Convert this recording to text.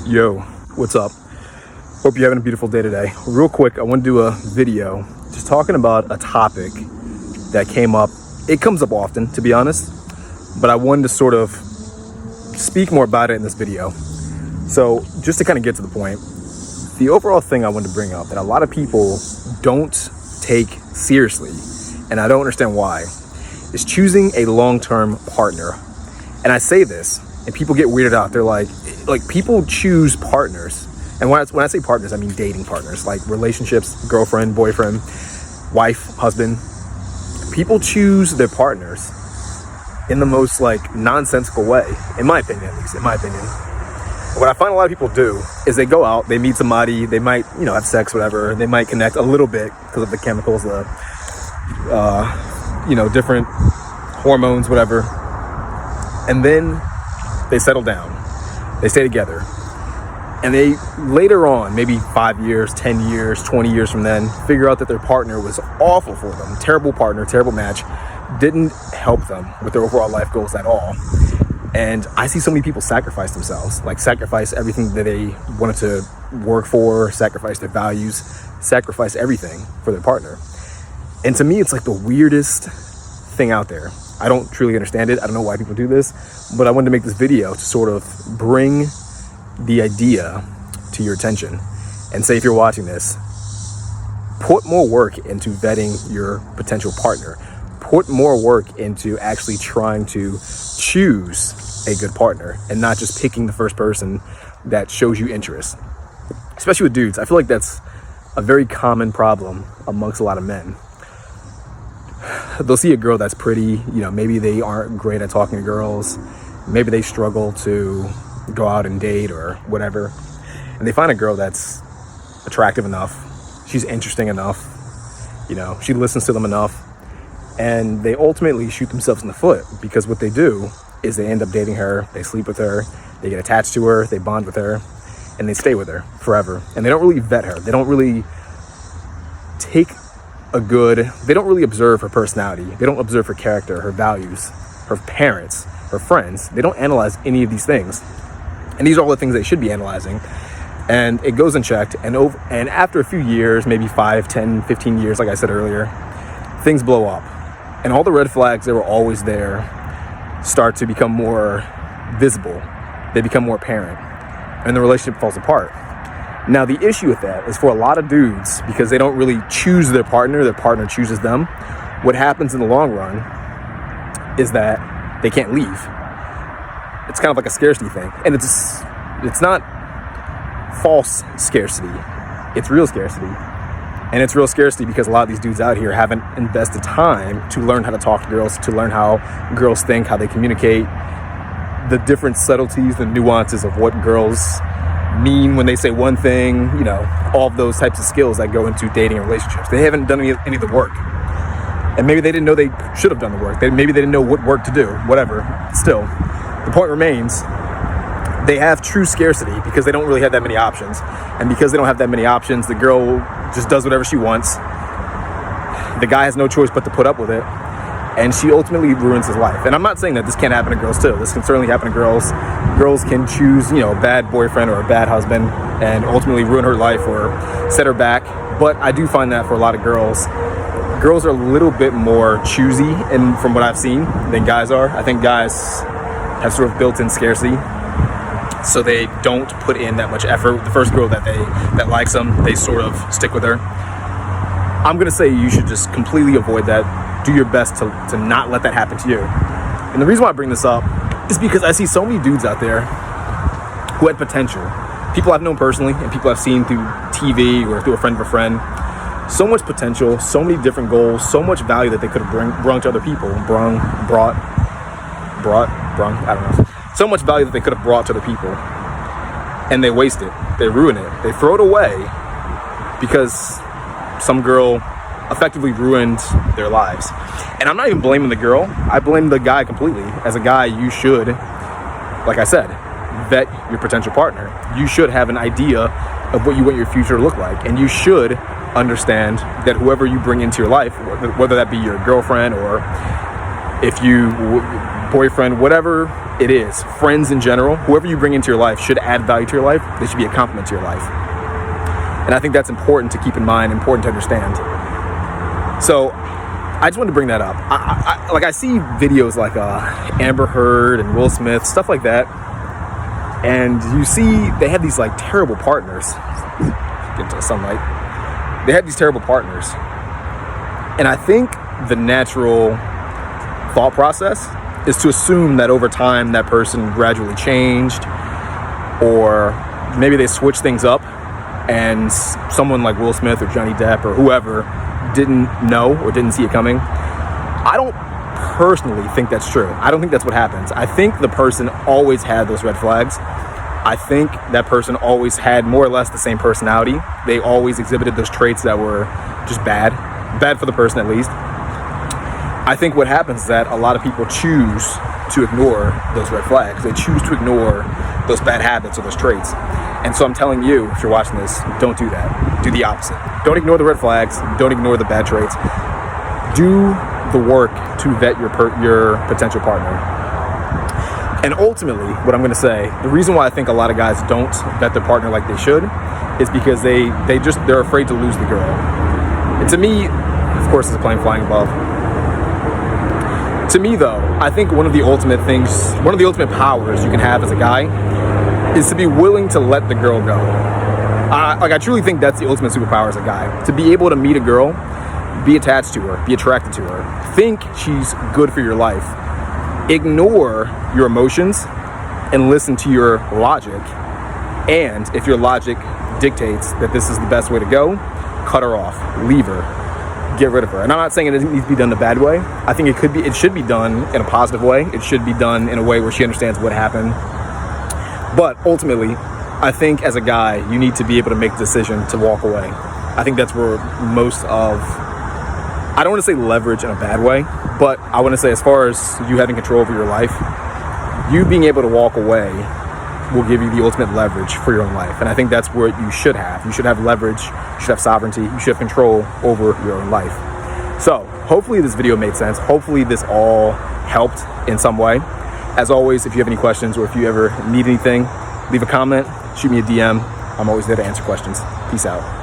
Yo, what's up? Hope you're having a beautiful day today. Real quick, I want to do a video just talking about a topic that came up. It comes up often, to be honest, but I wanted to sort of speak more about it in this video. So just to kind of get to the point, the overall thing I wanted to bring up that a lot of people don't take seriously, and I don't understand why, is choosing a long-term partner. And I say this, and people get weirded out. They're like people choose partners. And when I say partners, I mean dating partners, like relationships, girlfriend, boyfriend, wife, husband. People choose their partners in the most nonsensical way, in my opinion, at least, in my opinion. What I find a lot of people do is they go out, they meet somebody, they might, have sex, whatever. They might connect a little bit because of the chemicals, different hormones, whatever. And then they settle down, they stay together. And they later on, maybe 5 years, 10 years, 20 years from then, figure out that their partner was awful for them. Terrible partner, terrible match. Didn't help them with their overall life goals at all. And I see so many people sacrifice themselves, sacrifice everything that they wanted to work for, sacrifice their values, sacrifice everything for their partner. And to me, it's the weirdest thing out there. I don't truly understand it. I don't know why people do this, but I wanted to make this video to sort of bring the idea to your attention and say, if you're watching this, put more work into vetting your potential partner. Put more work into actually trying to choose a good partner and not just picking the first person that shows you interest. Especially with dudes. I feel like that's a very common problem amongst a lot of men. They'll see a girl that's pretty, maybe they aren't great at talking to girls. Maybe they struggle to go out and date or whatever. And they find a girl that's attractive enough. She's interesting enough. She listens to them enough. And they ultimately shoot themselves in the foot because what they do is they end up dating her. They sleep with her. They get attached to her. They bond with her. And they stay with her forever. And they don't really vet her. They don't really they don't really observe her personality. They don't observe her character, her values, her parents, her friends. They don't analyze any of these things. And these are all the things they should be analyzing. And it goes unchecked. And after a few years, maybe 5, 10, 15 years, like I said earlier, things blow up. And all the red flags that were always there start to become more visible. They become more apparent. And the relationship falls apart. Now, the issue with that is for a lot of dudes, because they don't really choose their partner chooses them, what happens in the long run is that they can't leave. It's kind of like a scarcity thing. And it's not false scarcity. It's real scarcity. And it's real scarcity because a lot of these dudes out here haven't invested time to learn how to talk to girls, to learn how girls think, how they communicate, the different subtleties, the nuances of what girls mean when they say one thing, all of those types of skills that go into dating and relationships. They haven't done any of the work. And maybe they didn't know they should have done the work. Maybe they didn't know what work to do, whatever. Still, the point remains, they have true scarcity because they don't really have that many options. And because they don't have that many options, the girl just does whatever she wants. The guy has no choice but to put up with it. And she ultimately ruins his life. And I'm not saying that this can't happen to girls too. This can certainly happen to girls. Girls can choose, a bad boyfriend or a bad husband and ultimately ruin her life or set her back. But I do find that for a lot of girls are a little bit more choosy, and from what I've seen, than guys are. I think guys have sort of built-in scarcity, so they don't put in that much effort. The first girl that likes them, they sort of stick with her. I'm gonna say you should just completely avoid that. Do your best to not let that happen to you. And the reason why I bring this up is because I see so many dudes out there who had potential. People I've known personally and people I've seen through TV or through a friend of a friend. So much potential, so many different goals, so much value that they could have brung to other people. Brought, I don't know. So much value that they could have brought to other people. And they waste it. They ruin it. They throw it away because some girl effectively ruined their lives. And I'm not even blaming the girl. I blame the guy completely. As a guy, you should, like I said, vet your potential partner. You should have an idea of what you want your future to look like. And you should understand that whoever you bring into your life, whether that be your girlfriend or if you boyfriend, whatever it is, friends in general, whoever you bring into your life should add value to your life. They should be a complement to your life. And I think that's important to keep in mind, important to understand. So I just wanted to bring that up. I see videos like Amber Heard and Will Smith, stuff like that. And you see they have these like terrible partners. Get into the sunlight. They have these terrible partners. And I think the natural thought process is to assume that over time that person gradually changed, or maybe they switched things up and someone like Will Smith or Johnny Depp or whoever didn't know or didn't see it coming. I don't personally think that's true. I don't think that's what happens. I think the person always had those red flags. I think that person always had more or less the same personality. They always exhibited those traits that were just bad for the person at least. I think what happens is that a lot of people choose to ignore those red flags. They choose to ignore those bad habits or those traits. And so I'm telling you, if you're watching this, don't do that. Do the opposite. Don't ignore the red flags. Don't ignore the bad traits. Do the work to vet your potential partner. And ultimately, what I'm going to say, the reason why I think a lot of guys don't vet their partner like they should is because they're afraid to lose the girl. And to me, of course, there's a plane flying above. To me, though, I think one of the ultimate powers you can have as a guy is to be willing to let the girl go. I truly think that's the ultimate superpower as a guy. To be able to meet a girl, be attached to her, be attracted to her, think she's good for your life, ignore your emotions, and listen to your logic. And if your logic dictates that this is the best way to go, cut her off, leave her, get rid of her. And I'm not saying it needs to be done the bad way. I think it should be done in a positive way. It should be done in a way where she understands what happened. But ultimately, I think as a guy, you need to be able to make the decision to walk away. I think that's where most of, I don't want to say leverage in a bad way, but I want to say as far as you having control over your life, you being able to walk away will give you the ultimate leverage for your own life. And I think that's what you should have. You should have leverage, you should have sovereignty, you should have control over your own life. So hopefully this video made sense. Hopefully this all helped in some way. As always, if you have any questions or if you ever need anything, leave a comment, shoot me a DM. I'm always there to answer questions. Peace out.